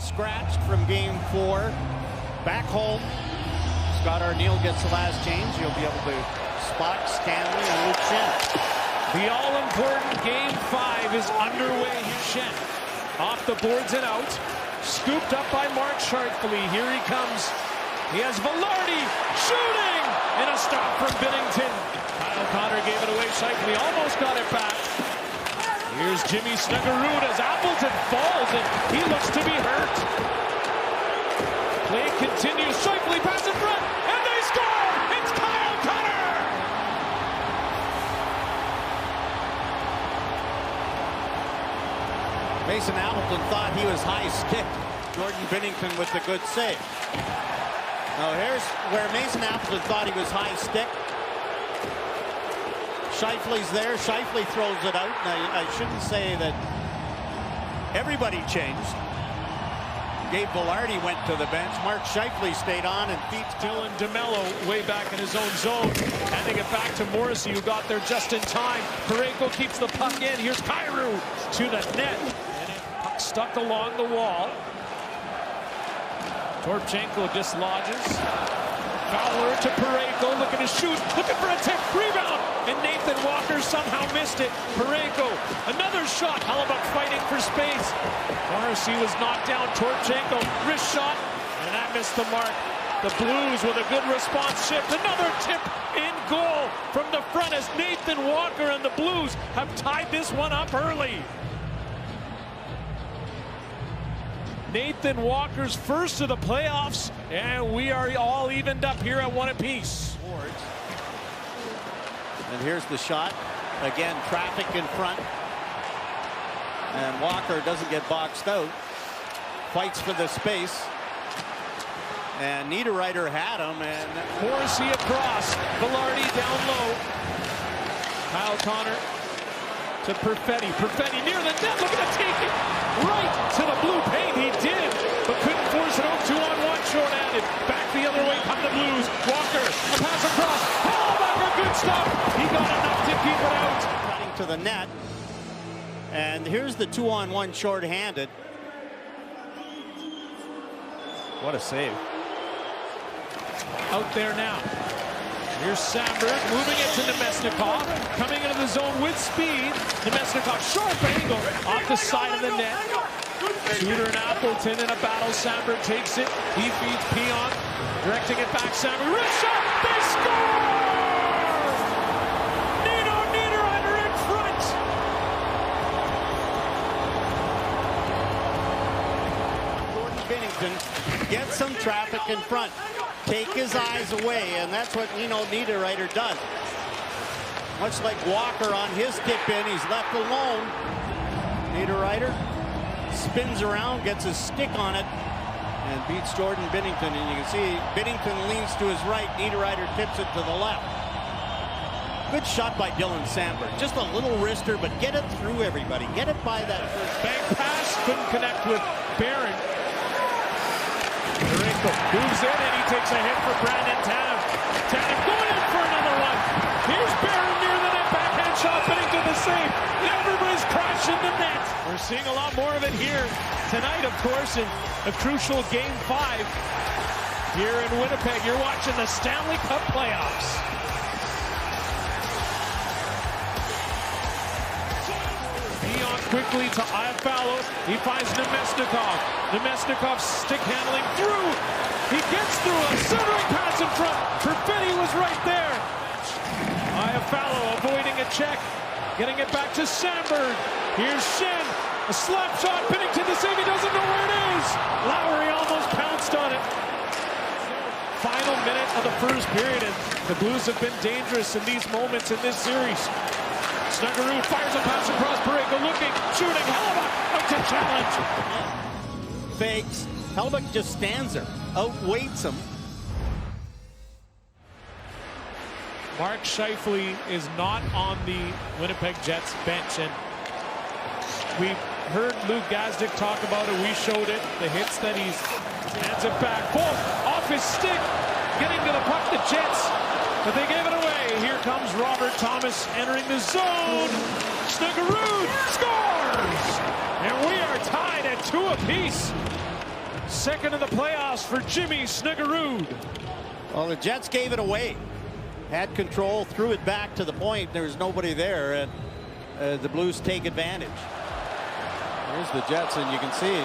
scratched from Game 4. Back home. Scott Arniel gets the last change. He'll be able to spot Stanley and Luke Schenn. The all-important Game 5 is underway. Schenn off the boards and out. Scooped up by Mark Sharply. Here he comes. He has Velarde shooting! And a stop from Binnington. Kyle Connor gave it away. Sharply almost got it back. Here's Jimmy Snuggerud as Appleton falls, and he looks to be hurt. Play continues. Sharply pass in front, and they score! It's Kyle Connor! Mason Appleton thought he was high stick. Jordan Binnington with the good save. Now here's where Mason Appleton thought he was high stick. Scheifele's there. Scheifele throws it out. Now, I shouldn't say that everybody changed. Gabe Velarde went to the bench. Mark Scheifele stayed on and feeds Dylan DeMello way back in his own zone. Handing it back to Morrissey, who got there just in time. Parayko keeps the puck in. Here's Kyrou to the net. And puck stuck along the wall. Torchenko dislodges. Fowler to Parayko, looking to shoot, looking for a tip, rebound, and Nathan Walker somehow missed it. Parayko, another shot, Hellebuyck fighting for space. Morrissey was knocked down, Torchenko, wrist shot, and that missed the mark. The Blues with a good response shift, another tip in goal from the front as Nathan Walker and the Blues have tied this one up early. Nathan Walker's first of the playoffs, and we are all evened up here at one apiece. And here's the shot. Again, traffic in front. And Walker doesn't get boxed out. Fights for the space. And Niederreiter had him. And Morrissey across. Velarde down low. Kyle Connor to Perfetti. Perfetti near the net, looking to take it right to the blue paint. He did, but couldn't force it out. 2-on-1 short-handed. Back the other way come the Blues. Walker, a pass across. Hellebuyck, a good stop. He got enough to keep it out. Cutting to the net. And here's the 2-on-1 short-handed. What a save. Out there now. Here's Samberg moving it to Namestnikov. Coming into the zone with speed. Namestnikov, sharp angle off the side of the net. Shooter and Appleton in a battle. Samberg takes it. He feeds Pion. Directing it back. Samberg, wrist shot. They score! Nino Niederreiter in front. Jordan Binnington gets some traffic in front. Take his eyes away, and that's what Nino Niederreiter does. Much like Walker on his tip-in, he's left alone. Niederreiter spins around, gets his stick on it, and beats Jordan Binnington. And you can see Binnington leans to his right, Niederreiter tips it to the left. Good shot by Dylan Samberg. Just a little wrister, but get it through everybody. Get it by that first bank pass, couldn't connect with Barron. Parayko moves in and he takes a hit for Brandon Tanev. Tanev going in for another one. Here's Barron near the net, backhand shot, Binnington the save. Everybody's crashing the net. We're seeing a lot more of it here tonight, of course, in a crucial Game 5 here in Winnipeg. You're watching the Stanley Cup playoffs. Quickly to Iafallo. He finds Namestnikov. Namestnikov stick handling through. He gets through a centering pass in front. Perfetti was right there. Iafallo avoiding a check. Getting it back to Samberg. Here's Schenn. A slap shot. Binnington to save. He doesn't know where it is. Lowry almost pounced on it. Final minute of the first period, and the Blues have been dangerous in these moments in this series. Snuggerud fires a pass across. Parayko looking, shooting. Hellebuyck out to challenge. Fakes. Hellebuyck just stands there, outweights him. Mark Scheifele is not on the Winnipeg Jets bench, and we heard Luke Gazdic talk about it. We showed it. The hits that he's hands it back. Boom! Off his stick. Getting to the puck, the Jets. But they gave it away. Here comes Robert Thomas entering the zone. Snuggerud scores! And we are tied at 2 apiece. Second in the playoffs for Jimmy Snuggerud. Well, the Jets gave it away. Had control, threw it back to the point. There was nobody there, and the Blues take advantage. Here's the Jets, and you can see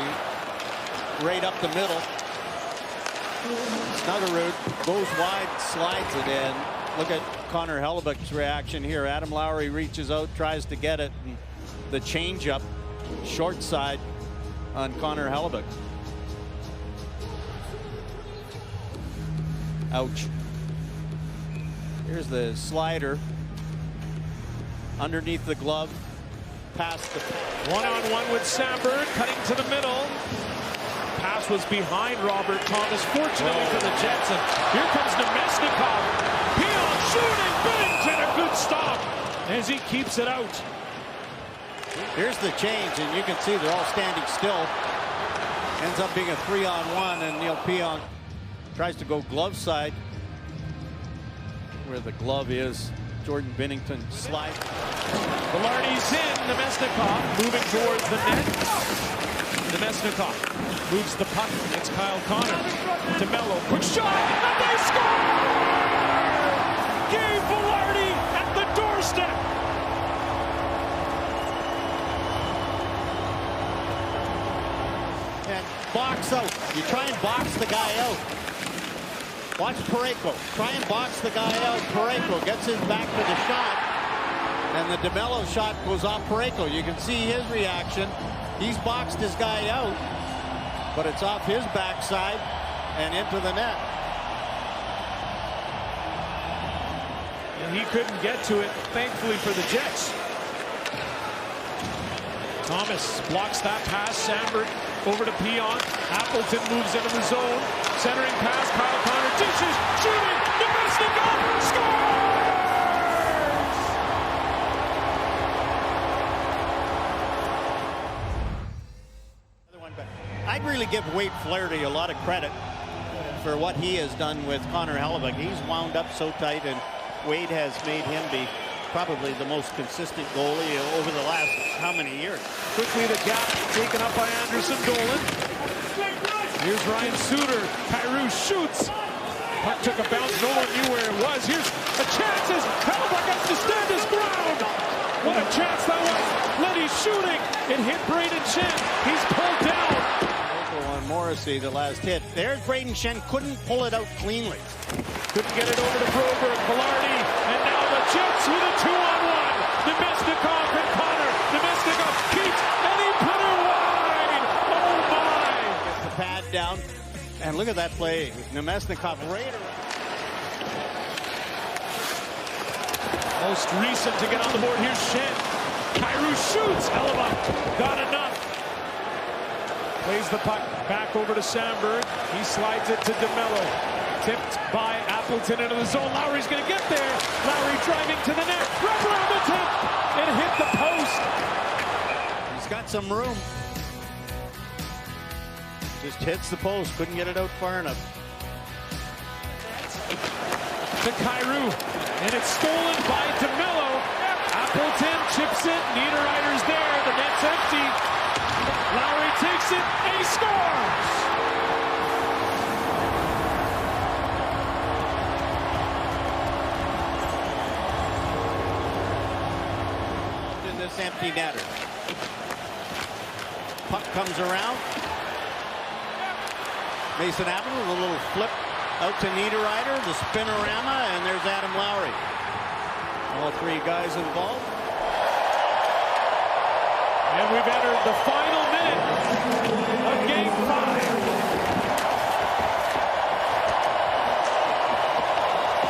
right up the middle. Snuggerud goes wide, slides it in. Look at Connor Hellebuyck's reaction here. Adam Lowry reaches out, tries to get it. And the changeup, short side on Connor Hellebuyck. Ouch. Here's the slider. Underneath the glove. Past the... One-on-one with Samberg, cutting to the middle. Pass was behind Robert Thomas, fortunately for the Jets. And here comes Namestnikov. Peon shooting, Binnington, a good stop as he keeps it out. Here's the change, and you can see they're all standing still. Ends up being a 3-on-1, and Neil Peon tries to go glove side. Where the glove is, Jordan Binnington slides. Velarde's in, Namestnikov moving towards the net. Namestnikov moves the puck. It's Kyle Connor. DeMello, quick shot, and they score! Gabe Velarde at the doorstep. And box out. You try and box the guy out. Watch Parayko. Try and box the guy out. Parayko gets his back to the shot. And the DeMello shot goes off Parayko. You can see his reaction. He's boxed his guy out. But it's off his backside and into the net. And he couldn't get to it, thankfully for the Jets. Thomas blocks that pass. Samberg over to Peon. Appleton moves into the zone. Centering pass. Kyle Connor dishes. Shooting. Namestnikov scores! I'd really give Wade Flaherty a lot of credit for what he has done with Connor Hellebuyck. He's wound up so tight, and Wade has made him be probably the most consistent goalie over the last how many years. Quickly the gap taken up by Anderson Dolan. Here's Ryan Suter. Kyrou shoots. Puck took a bounce. No one knew where it was. Here's a chance as Hellebuyck has to stand his ground. What a chance that was. Letty's shooting. It hit Braden Shen. He's pulled down. On Morrissey, the last hit. There's Braden Shen. Couldn't pull it out cleanly. Couldn't get it over to Broberg. Velarde. And now the Jets with a 2-on-1. Namestnikov and Connor. Namestnikov keeps, and he put it wide. Oh my! Gets the pad down, and look at that play. Namestnikov right around. Most recent to get on the board. Here's Shen. Kyrou shoots. Hellebuyck got enough. Plays the puck back over to Samberg. He slides it to DeMello. Tipped by Appleton into the zone. Lowry's going to get there. Lowry driving to the net. Wrap around the tip. It hit the post. He's got some room. Just hits the post. Couldn't get it out far enough. To Kyrou. And it's stolen by DeMello. Appleton chips it. Niederreiter's there. The net's empty. Lowry takes it. And he scores. This empty netter. Puck comes around. Mason Appleton with a little flip out to Niederreiter, the spinorama, and there's Adam Lowry. All three guys involved. And we've entered the final minute of Game 5.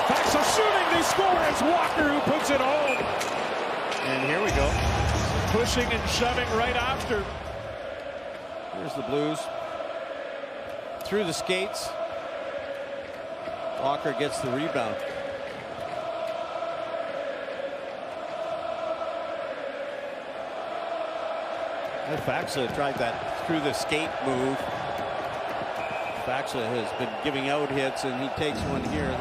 Facts are shooting, they score. It's Walker who puts it home. And here we go. Pushing and shoving right after. Here's the Blues. Through the skates. Walker gets the rebound. Faxa tried that through the skate move. Faxa has been giving out hits, and he takes one here.